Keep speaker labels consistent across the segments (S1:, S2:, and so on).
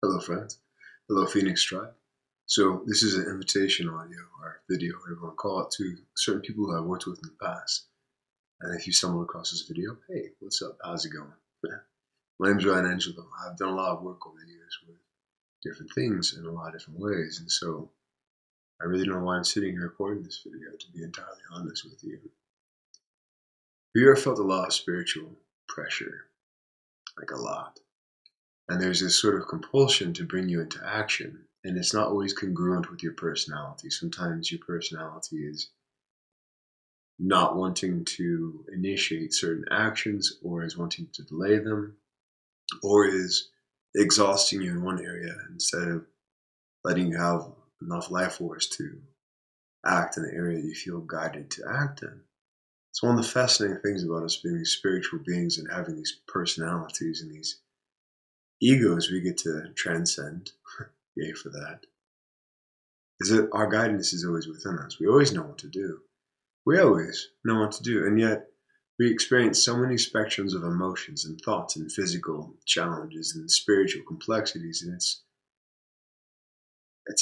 S1: Hello, friends. Hello, Phoenix Tribe. So, this is an invitation audio or video, whatever you want to call it, to certain people who I've worked with in the past. And if you stumble across this video, hey, what's up? How's it going? My name's Ryan Angelo. I've done a lot of work over the years with different things in a lot of different ways. And so, I really don't know why I'm sitting here recording this video, to be entirely honest with you. Have you ever felt a lot of spiritual pressure? Like a lot. And there's this sort of compulsion to bring you into action, and it's not always congruent with your personality. Sometimes your personality is not wanting to initiate certain actions, or is wanting to delay them, or is exhausting you in one area instead of letting you have enough life force to act in the area you feel guided to act in. It's one of the fascinating things about us being these spiritual beings and having these personalities and these egos we get to transcend. Yay for that. Is that our guidance is always within us. We always know what to do. We always know what to do, and yet we experience so many spectrums of emotions and thoughts and physical challenges and spiritual complexities, and it's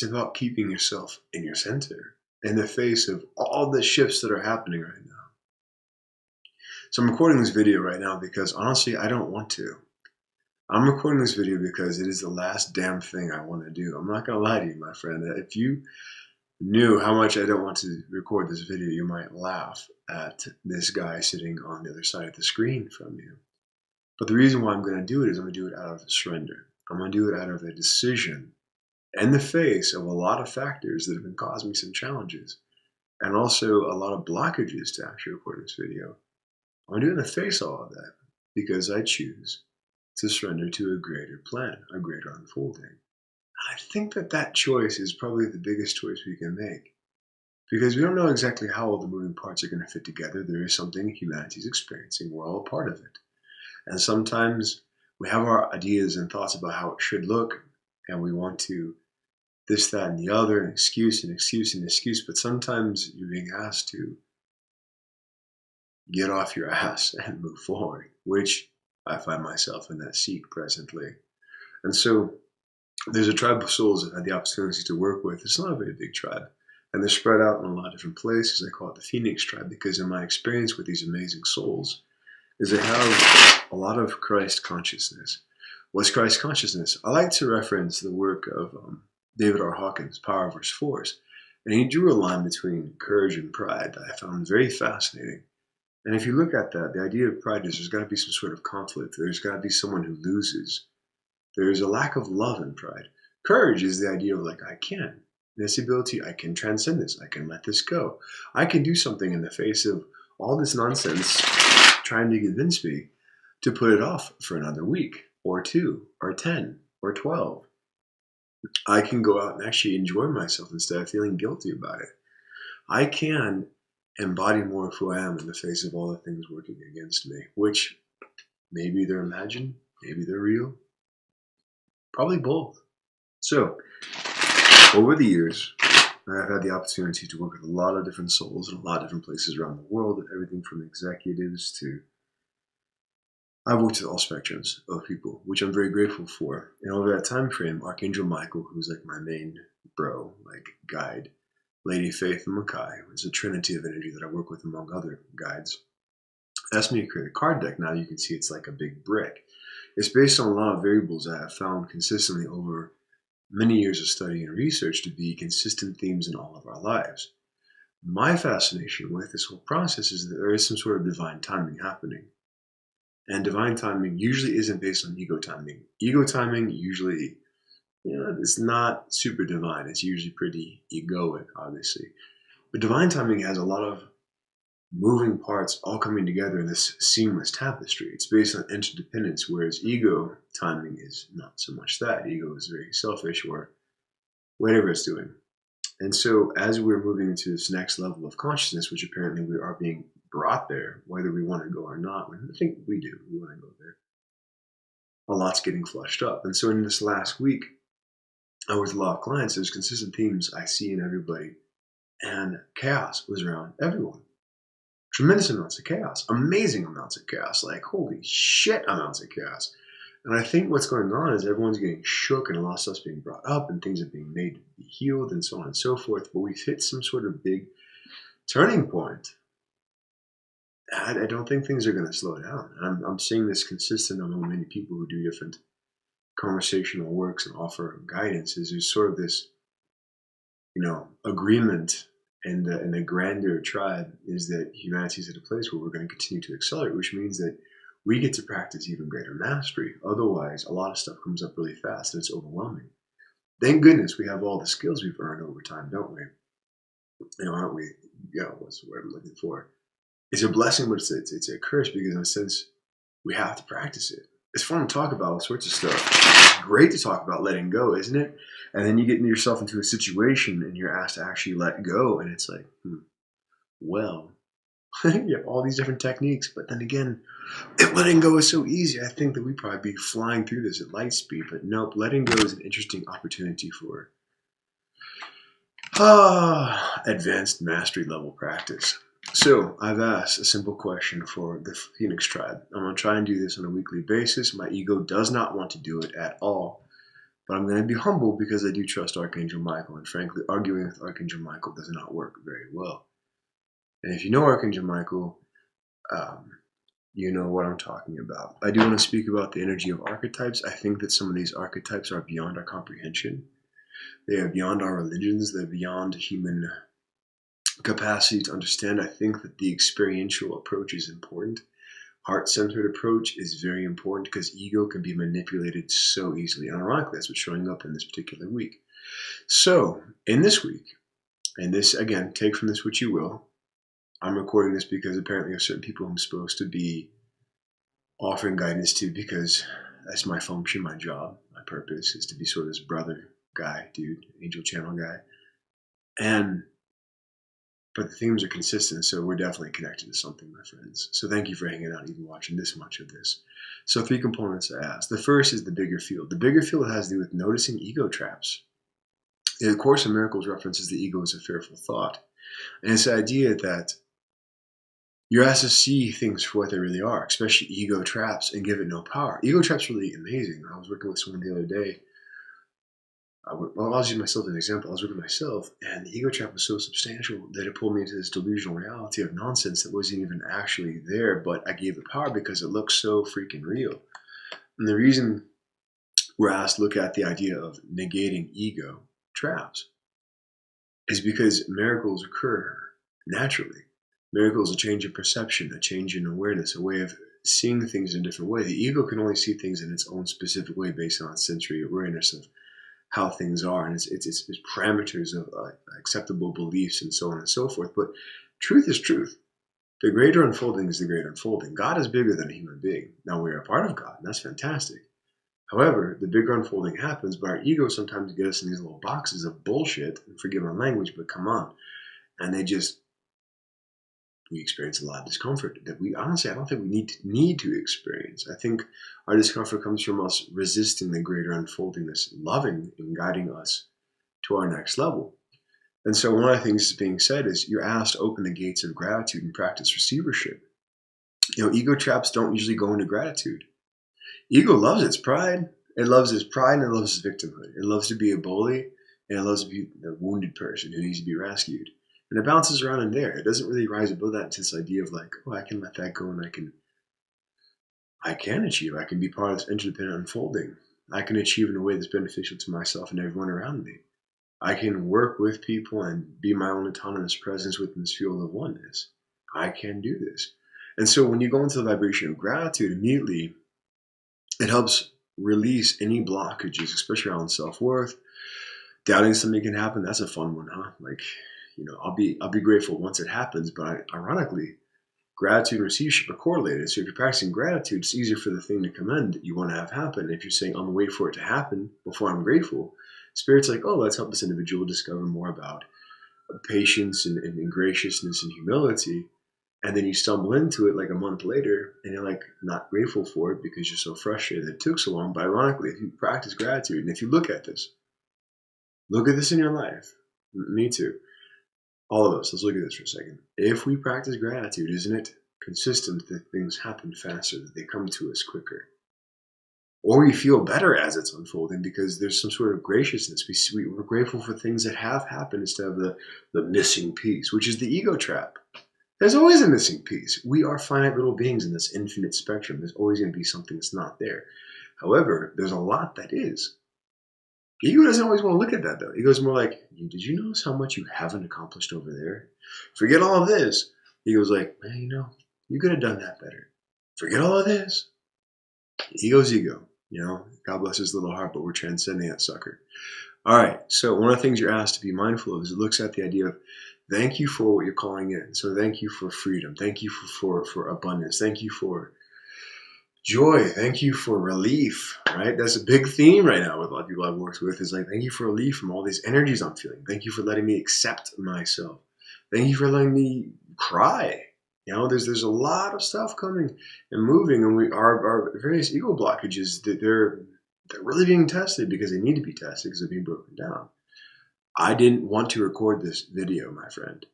S1: about keeping yourself in your center in the face of all the shifts that are happening right now. So I'm recording this video right now because honestly, I don't want to. I'm recording this video because it is the last damn thing I want to do. I'm not going to lie to you, my friend. If you knew how much I don't want to record this video, you might laugh at this guy sitting on the other side of the screen from you. But the reason why I'm going to do it is I'm going to do it out of surrender. I'm going to do it out of a decision in the face of a lot of factors that have been causing me some challenges, and also a lot of blockages to actually record this video. I'm going to do it in the face of all of that because I choose to surrender to a greater plan, a greater unfolding. I think that choice is probably the biggest choice we can make, because we don't know exactly how all the moving parts are going to fit together. There is something humanity is experiencing. We're all a part of it. And sometimes we have our ideas and thoughts about how it should look, and we want to this, that, and the other, an excuse, an excuse, an excuse. But sometimes you're being asked to get off your ass and move forward, which I find myself in that seat presently. And so there's a tribe of souls I've had the opportunity to work with. It's not a very big tribe, and they're spread out in a lot of different places. I call it the Phoenix tribe because in my experience with these amazing souls is they have a lot of Christ consciousness. What's Christ consciousness? I like to reference the work of David R. Hawkins, Power vs. Force, and he drew a line between courage and pride that I found very fascinating. And if you look at that, the idea of pride is there's got to be some sort of conflict. There's got to be someone who loses. There's a lack of love in pride. Courage is the idea of like, I can. This ability, I can transcend this. I can let this go. I can do something in the face of all this nonsense trying to convince me to put it off for another week or 2 or 10 or 12. I can go out and actually enjoy myself instead of feeling guilty about it. I can embody more of who I am in the face of all the things working against me, which maybe they're imagined, maybe they're real, probably both. So, over the years, I've had the opportunity to work with a lot of different souls in a lot of different places around the world, everything from executives to I've worked with all spectrums of people, which I'm very grateful for. And over that time frame, Archangel Michael, who's like my main bro, like guide, Lady Faith and Makai, who's a trinity of energy that I work with among other guides, asked me to create a card deck. Now you can see it's like a big brick. It's based on a lot of variables I have found consistently over many years of study and research to be consistent themes in all of our lives. My fascination with this whole process is that there is some sort of divine timing happening. And divine timing usually isn't based on ego timing. Ego timing usually, it's not super divine. It's usually pretty egoic, obviously. But divine timing has a lot of moving parts all coming together in this seamless tapestry. It's based on interdependence, whereas ego timing is not so much that. Ego is very selfish or whatever it's doing. And so as we're moving into this next level of consciousness, which apparently we are being brought there, whether we want to go or not, I think we do. We want to go there. A lot's getting flushed up. And so in this last week, I was with a lot of clients. There's consistent themes I see in everybody. And chaos was around everyone. Tremendous amounts of chaos. Amazing amounts of chaos. Like, holy shit amounts of chaos. And I think what's going on is everyone's getting shook and a lot of stuff's being brought up and things are being made to be healed and so on and so forth. But we've hit some sort of big turning point. I don't think things are going to slow down. I'm seeing this consistent among many people who do different conversational works and offer guidance. Is there's sort of this, agreement and the grander tribe is that humanity is at a place where we're going to continue to accelerate, which means that we get to practice even greater mastery. Otherwise, a lot of stuff comes up really fast and it's overwhelming. Thank goodness we have all the skills we've earned over time, don't we? Aren't we? Yeah, what's the word I'm looking for? It's a blessing, but it's a curse because in a sense we have to practice it. It's fun to talk about all sorts of stuff. It's great to talk about letting go, isn't it? And then you get yourself into a situation and you're asked to actually let go, and it's like, well, you have all these different techniques, but then again, if letting go is so easy, I think that we'd probably be flying through this at light speed. But nope, letting go is an interesting opportunity for advanced mastery level practice. So I've asked a simple question for the Phoenix tribe. I'm going to try and do this on a weekly basis. My ego does not want to do it at all, but I'm going to be humble because I do trust Archangel Michael, and frankly, arguing with Archangel Michael does not work very well. And if you know Archangel Michael, you know what I'm talking about. I do want to speak about the energy of archetypes. I think that some of these archetypes are beyond our comprehension. They are beyond our religions. They're beyond human capacity to understand. I think that the experiential approach is important. Heart-centered approach is very important because ego can be manipulated so easily. And ironically, that's what's showing up in this particular week. So, in this week, and this, again, take from this what you will, I'm recording this because apparently there are certain people I'm supposed to be offering guidance to because that's my function, my job, my purpose is to be sort of this brother guy, dude, angel channel guy. But the themes are consistent, so we're definitely connected to something, my friends. So thank you for hanging out and even watching this much of this. So 3 components I asked. The first is the bigger field. The bigger field has to do with noticing ego traps. The Course in Miracles references the ego as a fearful thought. And it's the idea that you're asked to see things for what they really are, especially ego traps, and give it no power. Ego traps are really amazing. I was working with someone the other day. I'll use myself as an example. I was working with myself, and the ego trap was so substantial that it pulled me into this delusional reality of nonsense that wasn't even actually there, but I gave it power because it looked so freaking real. And the reason we're asked to look at the idea of negating ego traps is because miracles occur naturally. Miracles, a change in perception, a change in awareness, a way of seeing things in a different way. The ego can only see things in its own specific way based on its sensory awareness of how things are, and it's parameters of acceptable beliefs and so on and so forth. But truth is truth. The greater unfolding is the greater unfolding. God is bigger than a human being. Now we are a part of God, and that's fantastic. However, the bigger unfolding happens, but our ego sometimes get us in these little boxes of bullshit, and forgive my language, but come on. And we experience a lot of discomfort that we honestly, I don't think we need to experience. I think our discomfort comes from us resisting the greater unfolding, this loving and guiding us to our next level. And so one of the things that's being said is you're asked to open the gates of gratitude and practice receivership. Ego traps don't usually go into gratitude. Ego loves its pride. It loves its pride and it loves its victimhood. It loves to be a bully and it loves to be the wounded person who needs to be rescued. And it bounces around in there. It doesn't really rise above that to this idea of like, I can let that go and I can achieve. I can be part of this interdependent unfolding. I can achieve in a way that's beneficial to myself and everyone around me. I can work with people and be my own autonomous presence within this field of oneness. I can do this. And so when you go into the vibration of gratitude, immediately it helps release any blockages, especially around self-worth. Doubting something can happen. That's a fun one, huh? I'll be grateful once it happens, but ironically, gratitude and receivership are correlated. So if you're practicing gratitude, it's easier for the thing to come in that you want to have happen. If you're saying, I'm going to wait for it to happen before I'm grateful, Spirit's like, let's help this individual discover more about patience and graciousness and humility. And then you stumble into it like a month later and you're like not grateful for it because you're so frustrated that it took so long. But ironically, if you practice gratitude and if you look at this in your life, me too. All of us, let's look at this for a second. If we practice gratitude, isn't it consistent that things happen faster, that they come to us quicker? Or you feel better as it's unfolding because there's some sort of graciousness. We're grateful for things that have happened instead of the missing piece, which is the ego trap. There's always a missing piece. We are finite little beings in this infinite spectrum. There's always going to be something that's not there. However, there's a lot that is. Ego doesn't always want to look at that, though. Ego's more like, did you notice how much you haven't accomplished over there? Forget all of this. Ego's like, man, you could have done that better. Forget all of this. Ego's ego. God bless his little heart, but we're transcending that sucker. All right, so one of the things you're asked to be mindful of is it looks at the idea of thank you for what you're calling in. So thank you for freedom. Thank you for abundance. Thank you for joy. Thank you for relief, right? That's a big theme right now with a lot of people I've worked with is like, thank you for relief from all these energies I'm feeling. Thank you for letting me accept myself. Thank you for letting me cry. There's a lot of stuff coming and moving, and our various ego blockages that they're really being tested because they need to be tested because they're being broken down. I didn't want to record this video, my friend.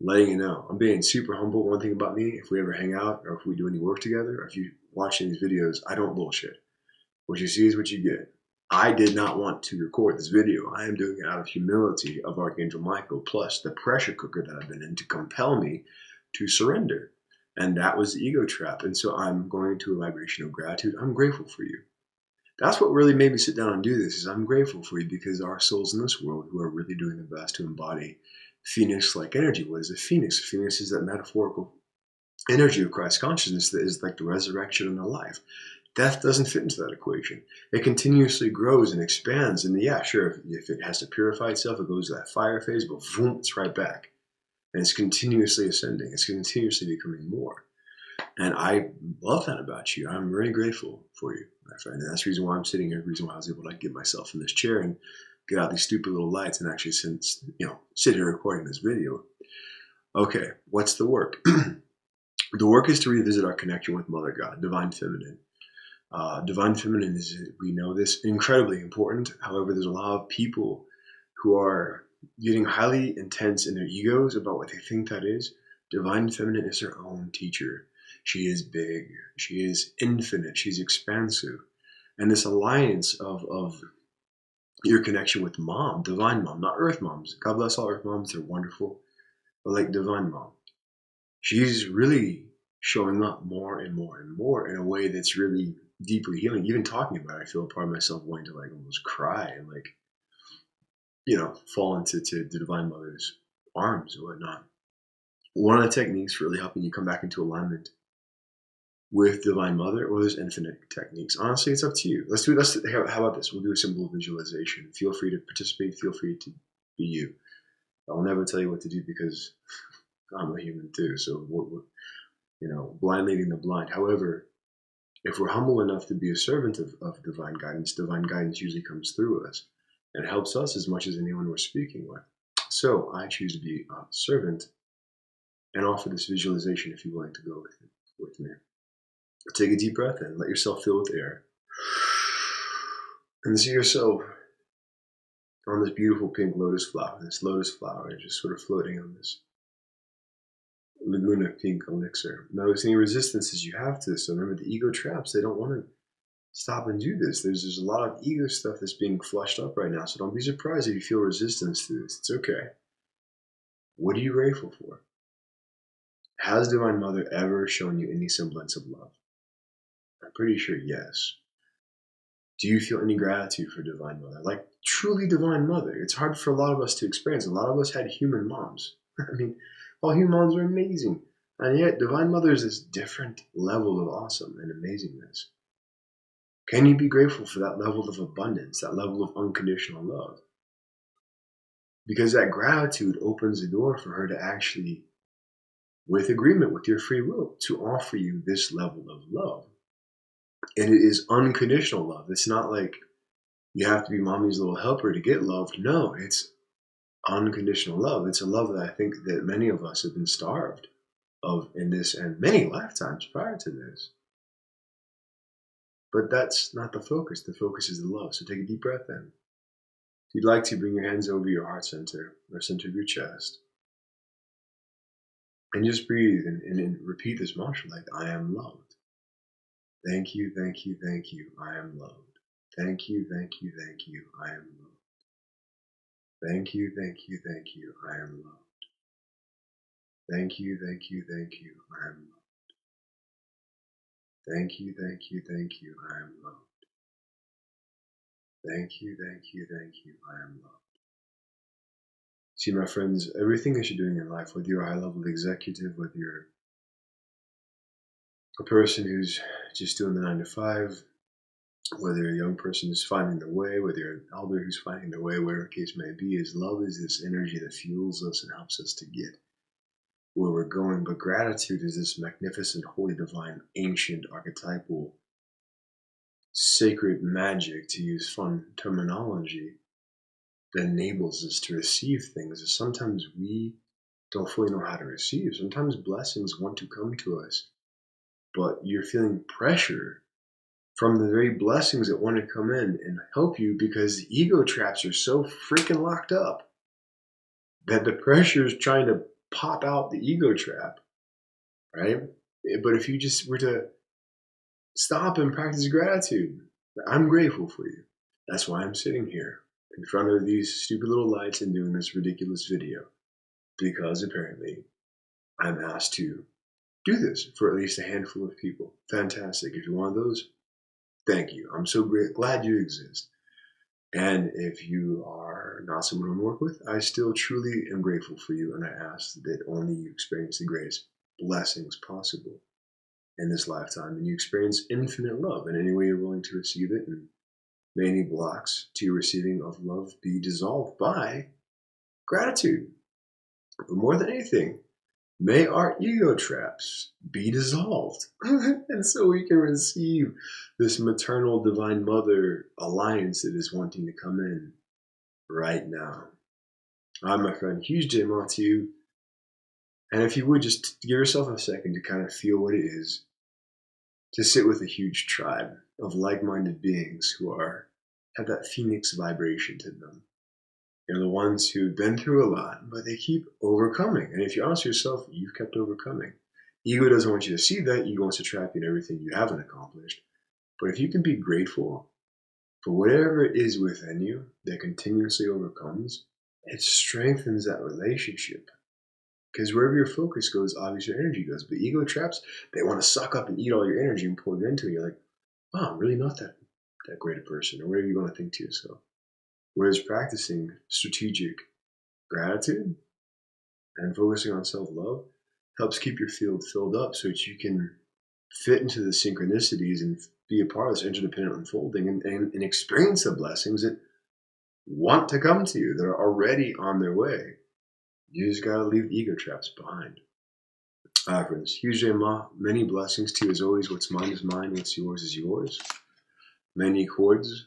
S1: Letting you know, I'm being super humble. One thing about me, if we ever hang out or if we do any work together, or if you watch these videos, I don't bullshit. What you see is what you get. I did not want to record this video. I am doing it out of humility of Archangel Michael, plus the pressure cooker that I've been in to compel me to surrender. And that was the ego trap. And so I'm going into a vibration of gratitude. I'm grateful for you. That's what really made me sit down and do this, is I'm grateful for you because our souls in this world who are really doing their best to embody phoenix-like energy. What is a phoenix? A phoenix is that metaphorical energy of Christ consciousness that is like the resurrection and the life. Death doesn't fit into that equation. It continuously grows and expands. And yeah, sure, if it has to purify itself, it goes to that fire phase, but boom, it's right back. And it's continuously ascending. It's continuously becoming more. And I love that about you. I'm very grateful for you, my friend. And that's the reason why I'm sitting here, the reason why I was able to get myself in this chair and get out these stupid little lights and actually sit here recording this video. Okay, what's the work? The work is to revisit our connection with Mother God, Divine Feminine. Divine Feminine is, we know this, incredibly important. However, there's a lot of people who are getting highly intense in their egos about what they think that is. Divine Feminine is her own teacher. She is big. She is infinite. She's expansive. And this alliance of your connection with Mom, Divine Mom, not Earth Moms. God bless all Earth Moms. They're wonderful. But like Divine Mom, she's really showing up more and more and more in a way that's really deeply healing. Even talking about it, I feel a part of myself wanting to like almost cry and like, fall into the Divine Mother's arms or whatnot. One of the techniques for really helping you come back into alignment with Divine Mother, or there's infinite techniques. Honestly, it's up to you. How about this? We'll do a simple visualization. Feel free to participate. Feel free to be you. I'll never tell you what to do because I'm a human too. So, blind leading the blind. However, if we're humble enough to be a servant of divine guidance usually comes through us and helps us as much as anyone we're speaking with. So I choose to be a servant and offer this visualization if you're willing to go with me. Take a deep breath in. Let yourself fill with air. And see yourself on this beautiful pink lotus flower. This lotus flower is just sort of floating on this lagoon of pink elixir. Notice any resistances you have to this. So remember, the ego traps, they don't want to stop and do this. There's a lot of ego stuff that's being flushed up right now. So don't be surprised if you feel resistance to this. It's okay. What are you grateful for? Has Divine Mother ever shown you any semblance of love? I'm pretty sure yes. Do you feel any gratitude for Divine Mother? Like truly Divine Mother. It's hard for a lot of us to experience. A lot of us had human moms. I mean, all human moms are amazing. And yet Divine Mother is this different level of awesome and amazingness. Can you be grateful for that level of abundance, that level of unconditional love? Because that gratitude opens the door for her to actually, with agreement with your free will, to offer you this level of love. And it is unconditional love. It's not like you have to be mommy's little helper to get loved. No, it's unconditional love. It's a love that I think that many of us have been starved of in this and many lifetimes prior to this. But that's not the focus. The focus is the love. So take a deep breath in. If you'd like to, bring your hands over your heart center or center of your chest. And just breathe and repeat this mantra like, I am loved. Thank you, thank you, thank you. I am loved. Thank you, thank you, thank you. I am loved. Thank you, thank you, thank you. I am loved. Thank you, thank you, thank you. I am loved. Thank you, thank you, thank you. I am loved. Thank you, thank you, thank you. I am loved. See, my friends, everything that you're doing in life, whether you're a high-level executive, whether you're a person who's just doing the 9 to 5, whether you're a young person who's finding the way, whether you're an elder who's finding the way, whatever the case may be, is love is this energy that fuels us and helps us to get where we're going. But gratitude is this magnificent, holy, divine, ancient, archetypal, sacred magic, to use fun terminology, that enables us to receive things that sometimes we don't fully know how to receive. Sometimes blessings want to come to us, but you're feeling pressure from the very blessings that want to come in and help you, because the ego traps are so freaking locked up that the pressure is trying to pop out the ego trap, right? But if you just were to stop and practice gratitude, I'm grateful for you. That's why I'm sitting here in front of these stupid little lights and doing this ridiculous video, because apparently I'm asked to do this for at least a handful of people. Fantastic. If you're one of those, thank you. I'm so glad you exist. And if you are not someone I work with, I still truly am grateful for you, and I ask that only you experience the greatest blessings possible in this lifetime, and you experience infinite love in any way you're willing to receive it, and may any blocks to your receiving of love be dissolved by gratitude. But more than anything, may our ego traps be dissolved, and so we can receive this maternal divine mother alliance that is wanting to come in right now. I'm my friend, huge J Ma to you. And if you would just give yourself a second to kind of feel what it is to sit with a huge tribe of like-minded beings who have that phoenix vibration to them. They're the ones who've been through a lot, but they keep overcoming. And if you're honest with yourself, you've kept overcoming. Ego doesn't want you to see that. Ego wants to trap you in everything you haven't accomplished. But if you can be grateful for whatever it is within you that continuously overcomes, it strengthens that relationship. Because wherever your focus goes, obviously your energy goes. But ego traps, they want to suck up and eat all your energy and pull it into you. You're like, wow, I'm really not that great a person, or whatever you want to think to yourself. Whereas practicing strategic gratitude and focusing on self-love helps keep your field filled up so that you can fit into the synchronicities and be a part of this interdependent unfolding and experience the blessings that want to come to you, that are already on their way. You just got to leave the ego traps behind. Friends, huge Ma, many blessings to you as always. What's mine is mine, what's yours is yours. Many chords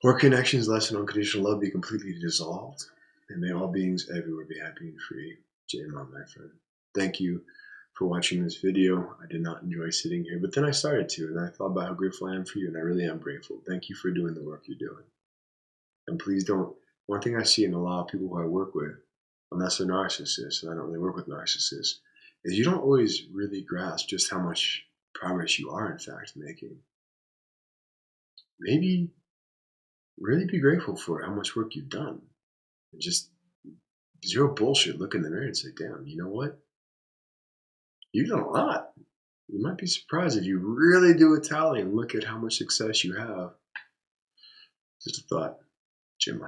S1: or connections less than unconditional love be completely dissolved, and may all beings everywhere be happy and free. J Ma, my friend. Thank you for watching this video. I did not enjoy sitting here, but then I started to, and I thought about how grateful I am for you, and I really am grateful. Thank you for doing the work you're doing. And please don't, one thing I see in a lot of people who I work with, unless they're narcissists, and I don't really work with narcissists, is you don't always really grasp just how much progress you are in fact making. Maybe really be grateful for how much work you've done. And just zero bullshit, look in the mirror and say, damn, you know what? You've done a lot. You might be surprised if you really do a tally and look at how much success you have. Just a thought. Jim.